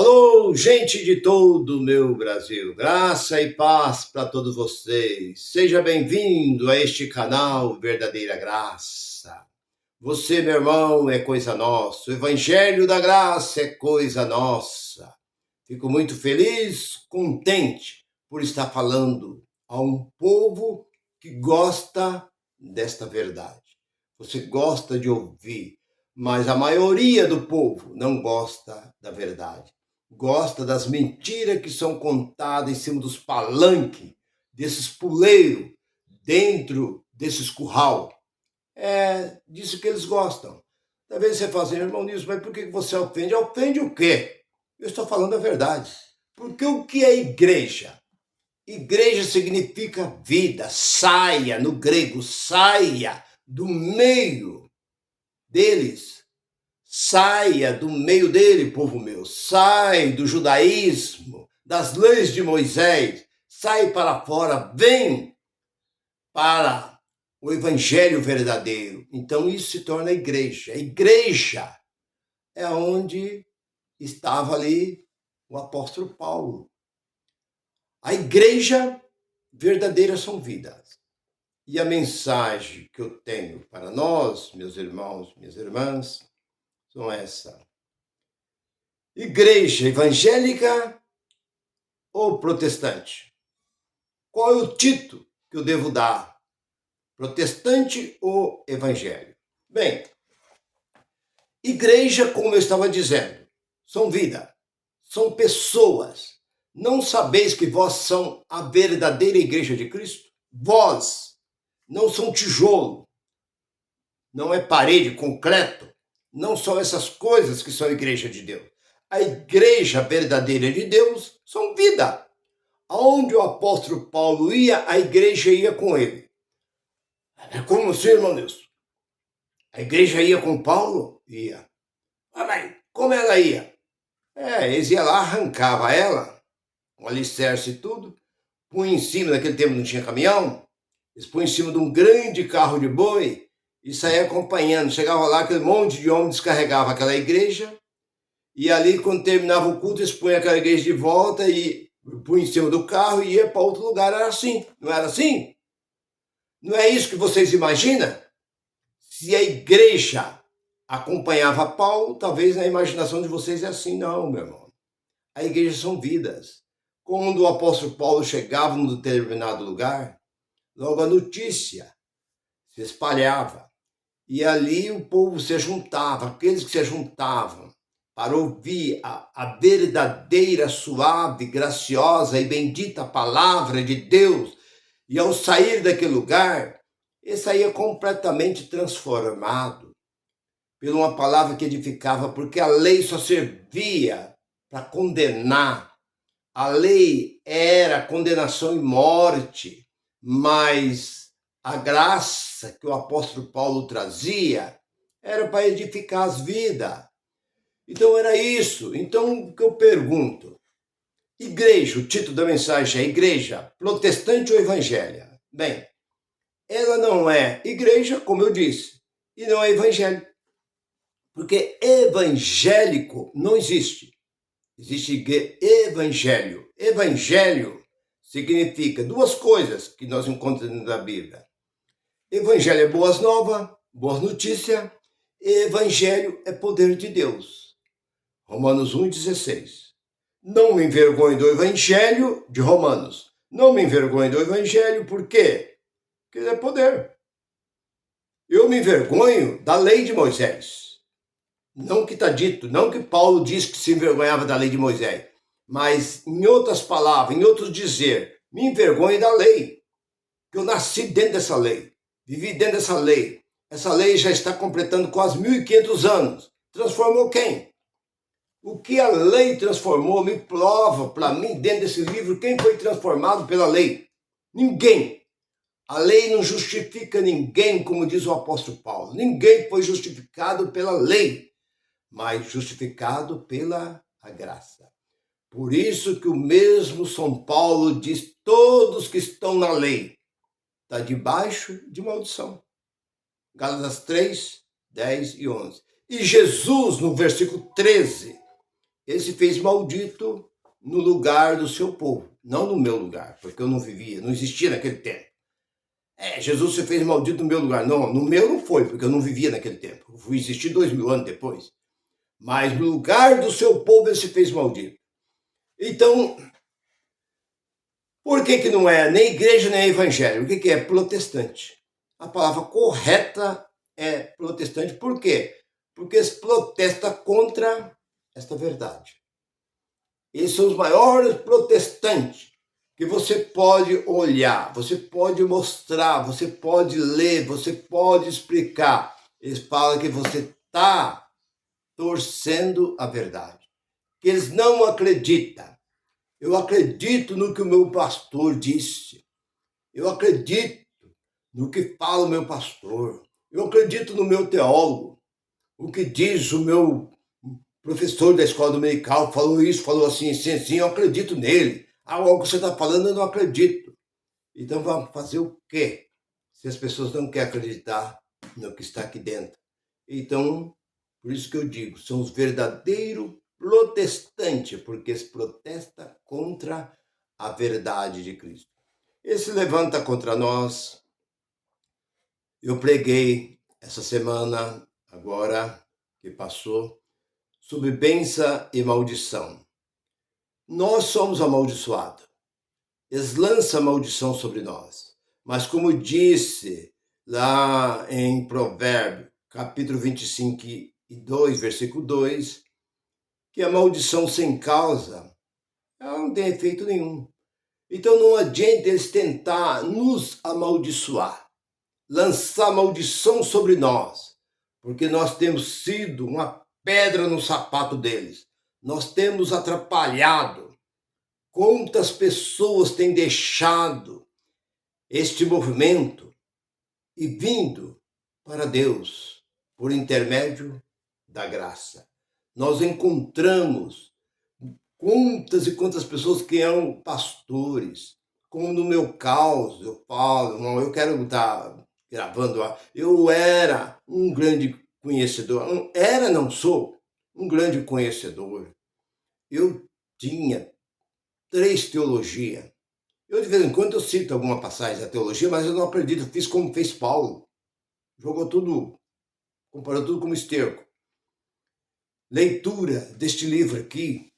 Alô, gente de todo o meu Brasil, graça e paz para todos vocês. Seja bem-vindo a este canal Verdadeira Graça. Você, meu irmão, é coisa nossa. O Evangelho da Graça é coisa nossa. Fico muito feliz, contente por estar falando a um povo que gosta desta verdade. Você gosta de ouvir, mas a maioria do povo não gosta da verdade. Gosta das mentiras que são contadas em cima dos palanques, desses puleiros, dentro desses curral. É disso que eles gostam. Talvez você fale assim, irmão Nilson, mas por que você ofende? Ofende o quê? Eu estou falando a verdade. Porque o que é igreja? Igreja significa vida, saia, no grego, saia do meio deles. Saia do meio dele, povo meu. Sai do judaísmo, das leis de Moisés. Sai para fora, vem para o evangelho verdadeiro. Então isso se torna igreja. A igreja é onde estava ali o apóstolo Paulo. A igreja verdadeira são vidas. E a mensagem que eu tenho para nós, meus irmãos, minhas irmãs, são essa. Igreja evangélica ou protestante? Qual é o título que eu devo dar? Protestante ou evangelho? Bem, igreja, como eu estava dizendo, são vida, são pessoas. Não sabeis que vós são a verdadeira igreja de Cristo? Vós não são tijolo, não é parede, concreto, não são essas coisas que são a igreja de Deus. A igreja verdadeira de Deus são vida. Aonde o apóstolo Paulo ia, a igreja ia com ele. Como assim, irmão Deus? A igreja ia com Paulo? Ia. Mas como ela ia? Eles iam lá, arrancava ela, com alicerce e tudo, punha em cima, naquele tempo não tinha caminhão, eles punham em cima de um grande carro de boi e saía acompanhando. Chegava lá, aquele monte de homem descarregava aquela igreja, e ali, quando terminava o culto, eles punham aquela igreja de volta e punham em cima do carro e ia para outro lugar. Era assim, não era assim? Não é isso que vocês imaginam? Se a igreja acompanhava Paulo, talvez na imaginação de vocês é assim. Não, meu irmão. A igreja são vidas. Quando o apóstolo Paulo chegava num determinado lugar, logo a notícia se espalhava. E ali o povo se juntava, aqueles que se juntavam para ouvir a verdadeira, suave, graciosa e bendita palavra de Deus. E ao sair daquele lugar, ele saía completamente transformado por uma palavra que edificava, porque a lei só servia para condenar. A lei era condenação e morte, mas a graça que o apóstolo Paulo trazia era para edificar as vidas. Então era isso. Então o que eu pergunto? Igreja, o título da mensagem é Igreja Protestante ou Evangélica? Bem, ela não é igreja, como eu disse, e não é evangelho. Porque evangélico não existe. Existe evangelho. Evangelho significa duas coisas que nós encontramos na Bíblia. Evangelho é boas novas, boas notícias. Evangelho é poder de Deus. Romanos 1,16. Não me envergonhe do evangelho de Romanos. Não me envergonhe do evangelho, por quê? Porque é poder. Eu me envergonho da lei de Moisés. Não que está dito, não que Paulo diz que se envergonhava da lei de Moisés, mas em outras palavras, em outros dizer, me envergonho da lei. Que eu nasci dentro dessa lei, vivi dentro dessa lei. Essa lei já está completando quase 1.500 anos. Transformou quem? O que a lei transformou, me prova para mim dentro desse livro quem foi transformado pela lei. Ninguém. A lei não justifica ninguém, como diz o apóstolo Paulo. Ninguém foi justificado pela lei, mas justificado pela a graça. Por isso que o mesmo São Paulo diz, todos que estão na lei está debaixo de maldição. Gálatas 3, 10 e 11. E Jesus, no versículo 13, ele se fez maldito no lugar do seu povo, não no meu lugar, porque eu não vivia, não existia naquele tempo. Jesus se fez maldito no meu lugar. Não, no meu não foi, porque eu não vivia naquele tempo. Eu fui existir 2000 anos depois. Mas no lugar do seu povo ele se fez maldito. Então, por que não é nem igreja nem evangelho? O que é? Protestante. A palavra correta é protestante. Por quê? Porque se protesta contra esta verdade. Eles são os maiores protestantes que você pode olhar, você pode mostrar, você pode ler, você pode explicar. Eles falam que você está torcendo a verdade, que eles não acreditam. Eu acredito no que o meu pastor disse. Eu acredito no que fala o meu pastor. Eu acredito no meu teólogo. O que diz o meu professor da escola dominical falou isso, falou assim, assim, eu acredito nele. Algo que você está falando, eu não acredito. Então vamos fazer o quê? Se as pessoas não querem acreditar no que está aqui dentro. Então, por isso que eu digo, são os verdadeiros protestantes, porque se protesta contra a verdade de Cristo. Ele se levanta contra nós. Eu preguei essa semana, agora que passou, sobre bênção e maldição. Nós somos amaldiçoados. Eles lançam a maldição sobre nós. Mas como disse lá em Provérbios, capítulo 25:2, versículo 2, que a maldição sem causa, ela não tem efeito nenhum. Então não adianta eles tentar nos amaldiçoar, lançar maldição sobre nós, porque nós temos sido uma pedra no sapato deles. Nós temos atrapalhado. Quantas pessoas têm deixado este movimento e vindo para Deus por intermédio da graça? Nós encontramos quantas e quantas pessoas que eram pastores, como no meu caso, eu falo, irmão, eu quero estar gravando, eu era um grande conhecedor, não sou, um grande conhecedor. Eu tinha 3 teologias. Eu, de vez em quando, eu cito alguma passagem da teologia, mas eu não acredito. Eu fiz como fez Paulo. Jogou tudo, comparou tudo como esterco. Leitura deste livro aqui,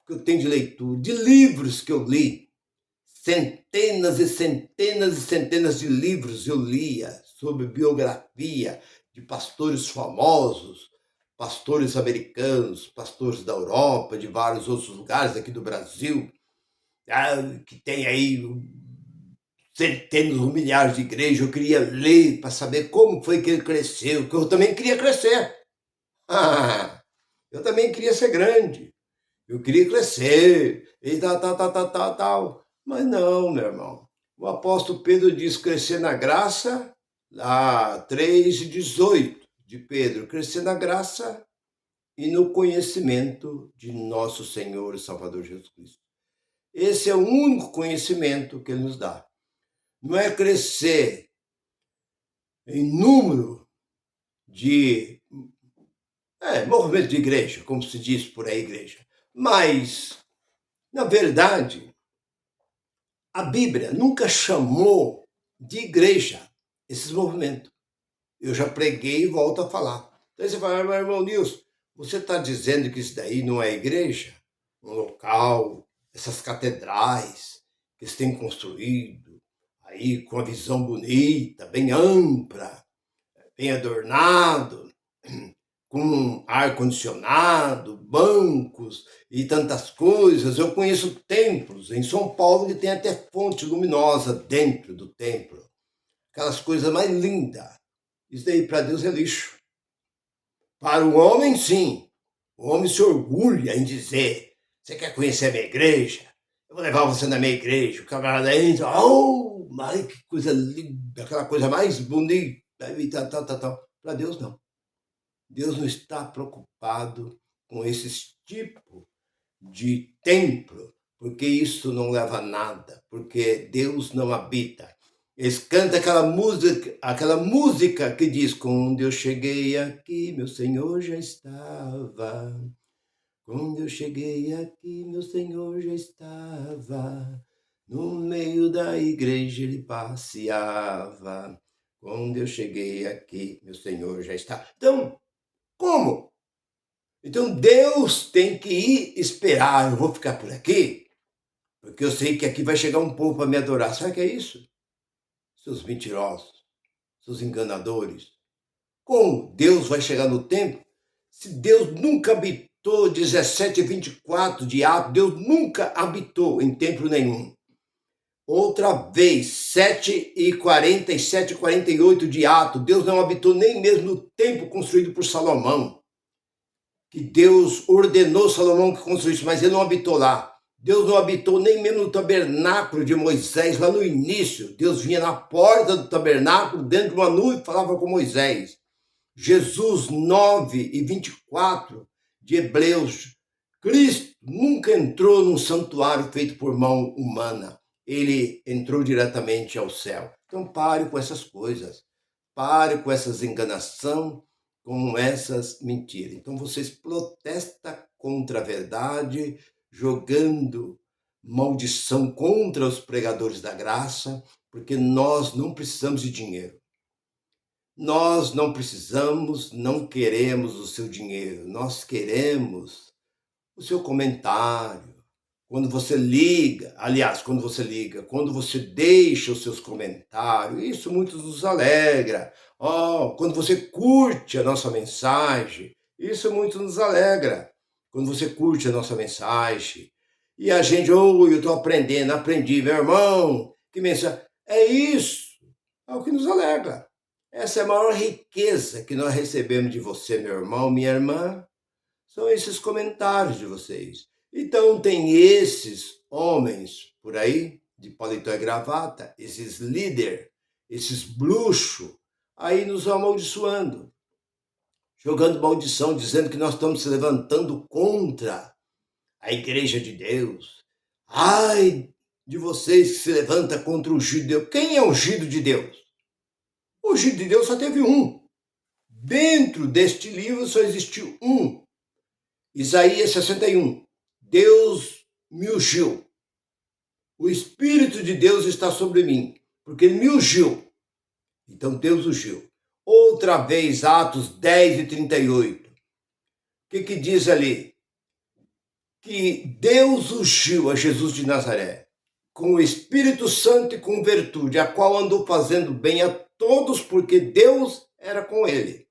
que eu tenho de leitura, de livros que eu li. Centenas e centenas e centenas de livros eu lia sobre biografia de pastores famosos, pastores americanos, pastores da Europa, de vários outros lugares aqui do Brasil, que tem aí centenas ou milhares de igrejas. Eu queria ler para saber como foi que ele cresceu, que eu também queria crescer. Eu também queria ser grande. Eu queria crescer e tal. Mas não, meu irmão. O apóstolo Pedro diz crescer na graça, lá 3:18 de Pedro, crescer na graça e no conhecimento de nosso Senhor e Salvador Jesus Cristo. Esse é o único conhecimento que ele nos dá. Não é crescer em número de movimento de igreja, como se diz por aí, igreja. Mas, na verdade, a Bíblia nunca chamou de igreja esses movimentos. Eu já preguei e volto a falar. Então você fala, mas, irmão Nilson, você está dizendo que isso daí não é igreja? Um local, essas catedrais que eles têm construído, aí com a visão bonita, bem ampla, bem adornado, com ar-condicionado, bancos e tantas coisas. Eu conheço templos. Em São Paulo ele tem até fonte luminosa dentro do templo. Aquelas coisas mais lindas. Isso daí para Deus é lixo. Para o homem, sim. O homem se orgulha em dizer: você quer conhecer a minha igreja? Eu vou levar você na minha igreja. O camarada entra, mas que coisa linda, aquela coisa mais bonita. E tal. Para Deus, não. Deus não está preocupado com esse tipo de templo, porque isso não leva a nada, porque Deus não habita. Eles cantam aquela música que diz: quando eu cheguei aqui, meu Senhor já estava. Quando eu cheguei aqui, meu Senhor já estava. No meio da igreja ele passeava. Quando eu cheguei aqui, meu Senhor já está. Então, como? Então Deus tem que ir esperar. Eu vou ficar por aqui, porque eu sei que aqui vai chegar um povo para me adorar. Sabe o que é isso? Seus mentirosos, seus enganadores. Como Deus vai chegar no templo se Deus nunca habitou 17 e 24 de Atos? Deus nunca habitou em templo nenhum. Outra vez, 7 e 47 e 48 de Atos, Deus não habitou nem mesmo no templo construído por Salomão, que Deus ordenou Salomão que construísse, mas ele não habitou lá. Deus não habitou nem mesmo no tabernáculo de Moisés, lá no início. Deus vinha na porta do tabernáculo, dentro de uma nuvem, e falava com Moisés. Jesus 9 e 24 de Hebreus, Cristo nunca entrou num santuário feito por mão humana. Ele entrou diretamente ao céu. Então pare com essas coisas. Pare com essas enganações, com essas mentiras. Então vocês protestam contra a verdade, jogando maldição contra os pregadores da graça, porque nós não precisamos de dinheiro. Nós não precisamos, não queremos o seu dinheiro. Nós queremos o seu comentário. Quando você liga, quando você deixa os seus comentários, isso muito nos alegra. Quando você curte a nossa mensagem, isso muito nos alegra. Quando você curte a nossa mensagem. E a gente, eu estou aprendendo, aprendi, meu irmão, que mensagem. É isso, é o que nos alegra. Essa é a maior riqueza que nós recebemos de você, meu irmão, minha irmã. São esses comentários de vocês. Então, tem esses homens por aí, de paletó e gravata, esses líderes, esses bruxos, aí nos amaldiçoando, jogando maldição, dizendo que nós estamos se levantando contra a igreja de Deus. Ai de vocês que se levanta contra o ungido de Deus. Quem é o ungido de Deus? O ungido de Deus só teve um. Dentro deste livro só existiu um. Isaías 61. Deus me ungiu. O Espírito de Deus está sobre mim, porque ele me ungiu. Então Deus ungiu. Outra vez, Atos 10 e 38. O que diz ali? Que Deus ungiu a Jesus de Nazaré com o Espírito Santo e com virtude, a qual andou fazendo bem a todos, porque Deus era com ele.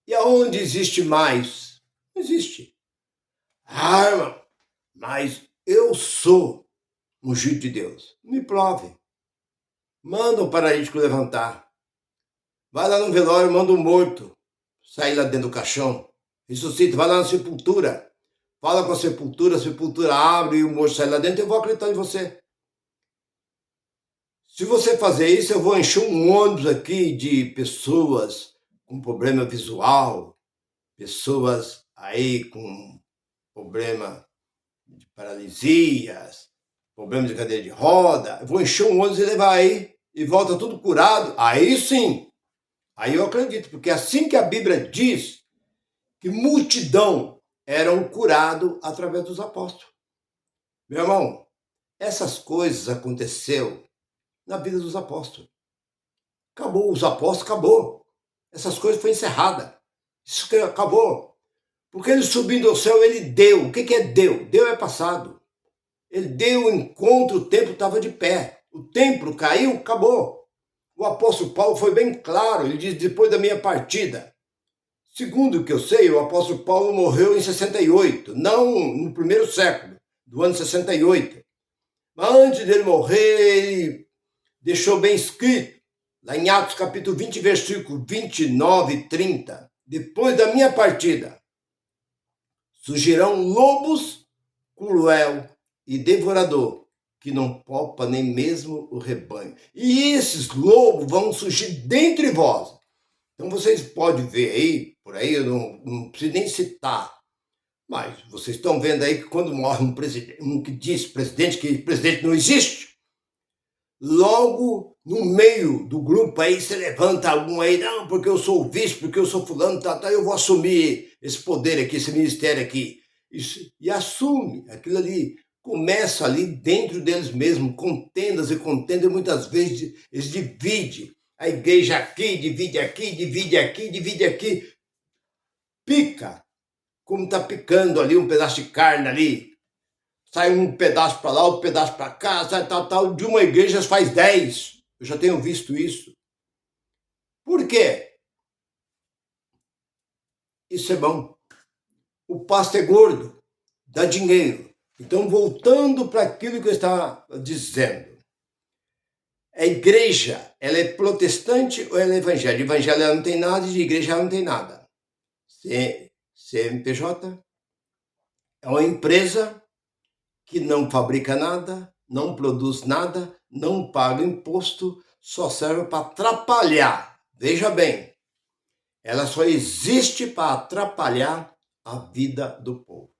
E aonde existe mais? Não existe. Irmão, mas eu sou ungido de Deus. Me prove. Manda um paralítico levantar. Vai lá no velório, manda um morto sair lá dentro do caixão. Ressuscita, vai lá na sepultura. Fala com a sepultura abre e o morto sai lá dentro, eu vou acreditar em você. Se você fazer isso, eu vou encher um ônibus aqui de pessoas com problema visual, pessoas aí com problema de paralisias, problema de cadeira de roda. Eu vou encher um ônibus e levar aí e volta tudo curado. Aí sim, aí eu acredito, porque assim que a Bíblia diz que multidão eram curados através dos apóstolos. Meu irmão, essas coisas aconteceram na vida dos apóstolos. Acabou, os apóstolos, acabou. Essas coisas foram encerradas. Isso acabou. Porque ele subindo ao céu, ele deu. O que é deu? Deu é passado. Ele deu enquanto o templo estava de pé. O templo caiu, acabou. O apóstolo Paulo foi bem claro. Ele diz, depois da minha partida. Segundo o que eu sei, o apóstolo Paulo morreu em 68. Não no primeiro século, do ano 68. Mas antes dele morrer, ele deixou bem escrito, lá em Atos capítulo 20, versículo 29 e 30. Depois da minha partida, surgirão lobos cruel e devorador, que não poupa nem mesmo o rebanho. E esses lobos vão surgir dentre vós. Então vocês podem ver aí, por aí, eu não preciso nem citar, mas vocês estão vendo aí que quando morre um presidente, um que diz presidente que presidente não existe, logo no meio do grupo aí se levanta algum aí, não, porque eu sou o vice, porque eu sou fulano, eu vou assumir esse poder aqui, esse ministério aqui. e assume aquilo ali. Começa ali dentro deles mesmos, contendas e contendas, e muitas vezes eles dividem. A igreja aqui, divide aqui, divide aqui, divide aqui. Pica, como está picando ali um pedaço de carne ali. Sai um pedaço para lá, outro pedaço para cá, sai tal. De uma igreja faz 10. Eu já tenho visto isso. Por quê? Isso é bom. O pasto é gordo, dá dinheiro. Então, voltando para aquilo que eu estava dizendo. A igreja, ela é protestante ou ela é evangélica? De evangelho ela não tem nada e de igreja ela não tem nada. CNPJ é uma empresa que não fabrica nada, não produz nada, não paga imposto, só serve para atrapalhar. Veja bem, ela só existe para atrapalhar a vida do povo.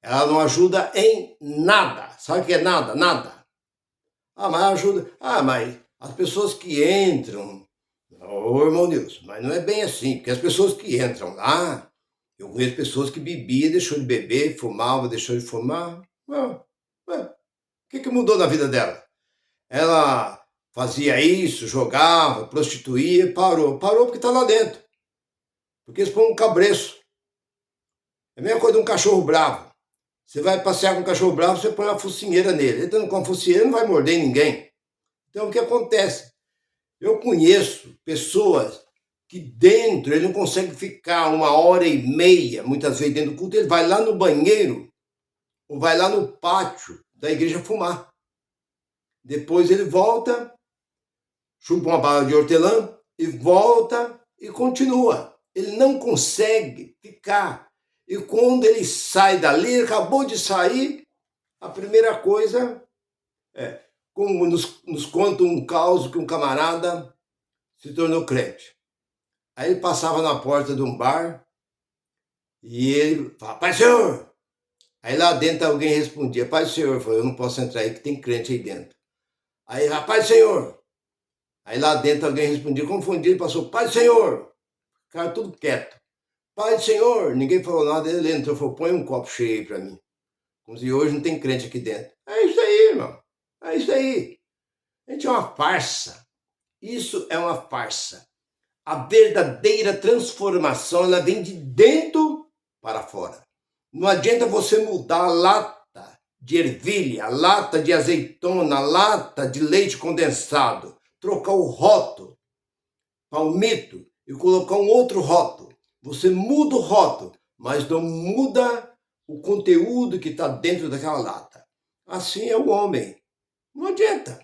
Ela não ajuda em nada. Sabe o que é nada? Nada. Mas ajuda. Mas as pessoas que entram... Ô, irmão Nilson, mas não é bem assim, porque as pessoas que entram lá, eu conheço pessoas que bebiam, deixou de beber, fumava, deixou de fumar. O que mudou na vida dela? Ela fazia isso, jogava, prostituía, parou porque está lá dentro. Porque eles põem um cabreço. É a mesma coisa de um cachorro bravo. Você vai passear com um cachorro bravo, você põe uma focinheira nele. Então, com a focinheira não vai morder ninguém. Então, o que acontece? Eu conheço pessoas que dentro, ele não consegue ficar 1h30, muitas vezes dentro do culto, ele vai lá no banheiro, ou vai lá no pátio da igreja fumar. Depois ele volta, chupa uma bala de hortelã, e volta e continua. Ele não consegue ficar. E quando ele sai dali, ele acabou de sair, a primeira coisa é, como nos conta um caso que um camarada se tornou crente. Aí ele passava na porta de um bar e ele falava, Pai Senhor! Aí lá dentro alguém respondia, Pai Senhor, eu falei, eu não posso entrar aí que tem crente aí dentro. Aí, Pai Senhor! Aí lá dentro alguém respondia, confundido, ele passou, Pai Senhor! Ficaram tudo quieto. Pai Senhor! Ninguém falou nada, ele entrou e falou, põe um copo cheio aí pra mim. Como se hoje não tem crente aqui dentro. É isso aí, irmão. É isso aí. A gente é uma farsa. Isso é uma farsa. A verdadeira transformação, ela vem de dentro para fora. Não adianta você mudar a lata de ervilha, a lata de azeitona, a lata de leite condensado, trocar o rótulo, palmito, e colocar um outro rótulo. Você muda o rótulo, mas não muda o conteúdo que está dentro daquela lata. Assim é o homem. Não adianta.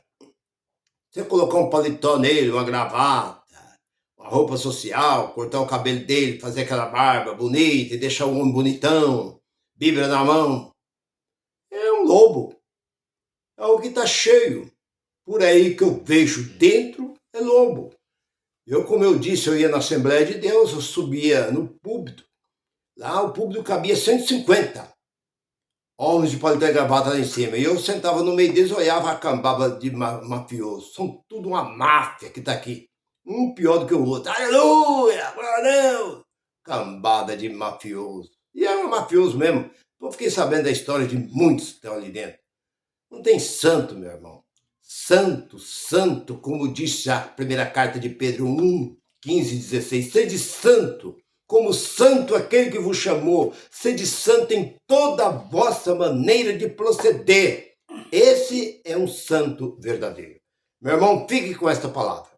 Você colocar um paletó nele, uma gravata, uma roupa social, cortar o cabelo dele, fazer aquela barba bonita e deixar o homem bonitão, Bíblia na mão. É um lobo. É o que está cheio. Por aí que eu vejo dentro é lobo. Como eu disse, eu ia na Assembleia de Deus, eu subia no púlpito. Lá o púlpito cabia 150 homens de paletó e gravata lá em cima. E eu sentava no meio deles e olhava a cambada de mafiosos. São tudo uma máfia que está aqui. Um pior do que o outro. Aleluia! Glória a Deus! Cambada de mafiosos. E era mafioso mesmo. Eu fiquei sabendo da história de muitos que estão ali dentro. Não tem santo, meu irmão. Santo, santo, como disse a primeira carta de Pedro 1, 15 e 16. Sede santo, como santo aquele que vos chamou. Sede santo em toda a vossa maneira de proceder. Esse é um santo verdadeiro. Meu irmão, fique com esta palavra.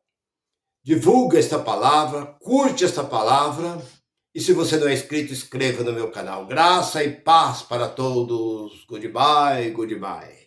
Divulga esta palavra, curte esta palavra. E se você não é inscrito, inscreva no meu canal. Graça e paz para todos. Goodbye, goodbye.